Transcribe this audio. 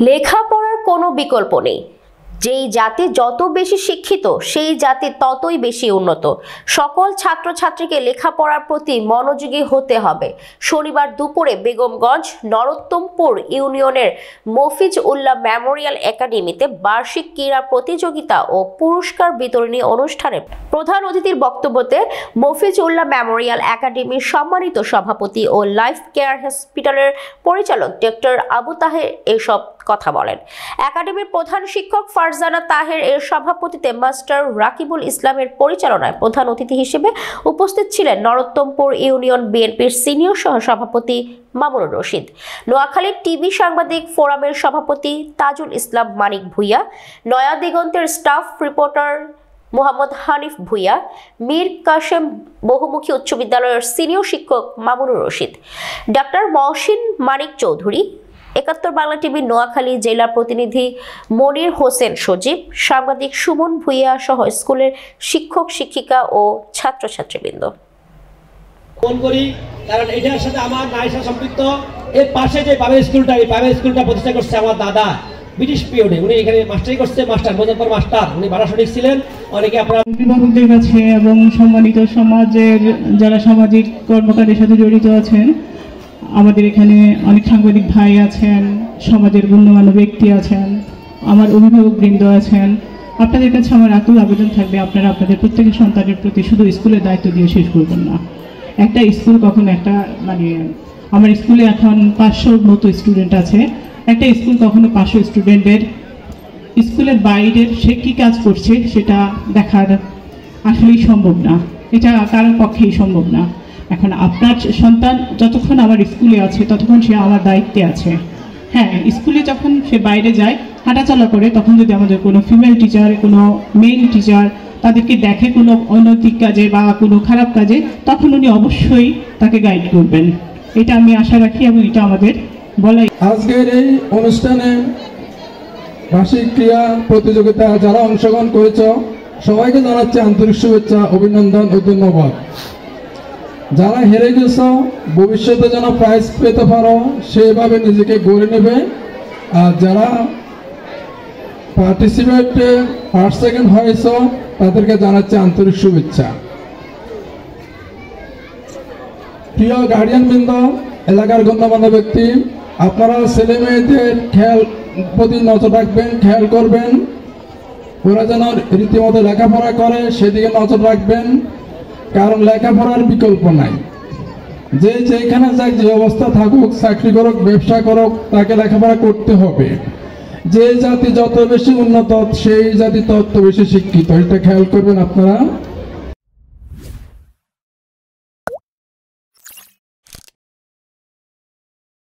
লেখাপড়ার কোনো বিকল্প নেই। যেই জাতি যত বেশি শিক্ষিত সেই জাতি ততই বেশি উন্নত। সকল ছাত্রছাত্রীকে লেখাপড়ার প্রতি মনোযোগী হতে হবে। শনিবার দুপুরে বেগমগঞ্জ নরোত্তমপুর ইউনিয়নের মফিজ উল্লাহ মেমোরিয়াল একাডেমিতে বার্ষিক ক্রীড়া প্রতিযোগিতা ও পুরস্কার বিতরণী অনুষ্ঠানে প্রধান অতিথির বক্তব্যতে মফিজ উল্লাহ মেমোরিয়াল একাডেমির সম্মানিত সভাপতি ও লাইফ কেয়ার হসপিটালের পরিচালক ডক্টর আবু তাহের এসব কথা বলেন। একাডেমির প্রধান শিক্ষক ফারজানা তাহের এর সভাপতিত্বে মাস্টার রাকিবুল ইসলামের পরিচালনায় প্রধান অতিথি হিসেবে উপস্থিত ছিলেন নরোত্তমপুর ইউনিয়ন বিএনপির সিনিয়র সহ সভাপতি মামুনুর রশিদ, নোয়াখালী টিভি সাংবাদিক ফোরামের সভাপতি তাজুল ইসলাম মানিক ভুইয়া, নয়া দিগন্তের স্টাফ রিপোর্টার মোহাম্মদ হানিফ ভুইয়া, মীর কাশেম বহুমুখী উচ্চ বিদ্যালয়ের সিনিয়র শিক্ষক মামুনুর রশিদ, ডাক্তার মহসিন মানিক চৌধুরী, ৭১ বাংলা টিভি নোয়াখালী জেলা প্রতিনিধি মনির হোসেন সজীব, সাংবাদিক সুমন ভুইয়া সহ স্কুলের শিক্ষক শিক্ষিকা ও ছাত্রছাত্রীবৃন্দ। কারণ এটার সাথে আমার নাইসা সম্পৃক্ত। এর পাশে যে পাবে স্কুলটা প্রতিষ্ঠা করছে আমার দাদা ব্রিটিশ পিরিয়ডে। উনি এখানে মাস্টারি করছে, মুজফ্ফর মাস্টার, উনি বারাসনিক ছিলেন। অনেকে আপনারা অভিভাবকদের কাছে এবং সম্মানিত সমাজের যারা সামাজিক কর্মকাণ্ডের সাথে জড়িত আছেন, আমাদের এখানে অনেক সাংবাদিক ভাই আছেন, সমাজের গণ্যমান্য ব্যক্তি আছেন, আমার অভিভাবকবৃন্দ আছেন, আপনাদের কাছে আমার আকুল আবেদন থাকবে আপনারা আপনাদের প্রত্যেকের সন্তানের প্রতি শুধু স্কুলের দায়িত্ব দিয়ে শেষ করবেন না। একটা স্কুল কখনো একটা আমার স্কুলে এখন 500 মতো স্টুডেন্ট আছে। একটা স্কুল কখনো 500 স্টুডেন্টের স্কুলের বাইরের সে কী কাজ করছে সেটা দেখার আসলেই সম্ভব না, এটা কারোর পক্ষেই সম্ভব না। এখন আপনার সন্তান যতক্ষণ আমার স্কুলে আছে ততক্ষণ সে আমার দায়িত্বে আছে। হ্যাঁ, স্কুলে যখন সে বাইরে যায় হাঁটাচলা করে, তখন যদি আমাদের কোনো ফিমেল টিচার, কোনো মেল টিচার তাদেরকে দেখে কোনো অনৈতিক কাজে বা কোনো খারাপ কাজে, তখন উনি অবশ্যই তাকে গাইড করবেন। এটা আমি আশা রাখি এবং এটা আমাদের বলাই। আজকের এই অনুষ্ঠানে বার্ষিক ক্রীড়া প্রতিযোগিতা যারা অংশগ্রহণ করেছ সবাইকে জানাচ্ছি আন্তরিক শুভেচ্ছা, অভিনন্দন ও ধন্যবাদ। যারা হেরে গেছ ভবিষ্যতে যেন প্রাইজ পেতে পারো সেইভাবে নিজেকে গড়ে নেবে। আর যারা পার্টিসিপেটে ফার্স্ট সেকেন্ড হয়েছ তাদেরকে জানাচ্ছি আন্তরিক শুভেচ্ছা। প্রিয় গার্ডিয়ানবৃন্দ, এলাকার গণ্যমান্য ব্যক্তি, আপনারা ছেলে মেয়েদের খেয়াল প্রতি নজর রাখবেন, খেয়াল করবেন, ওরা যেন রীতিমতো লেখাপড়া করে সেদিকে নজর রাখবেন। কারণ লেখাপড়ার বিকল্প নাই। যে যেখানে যাক, যে অবস্থা থাকুক, চাকরি করুক, ব্যবসা করুক, তাকে লেখাপড়া করতে হবে। যে জাতি যত বেশি উন্নত সেই জাতি তত বেশি শিক্ষিত, এটা খেয়াল করবেন আপনারা।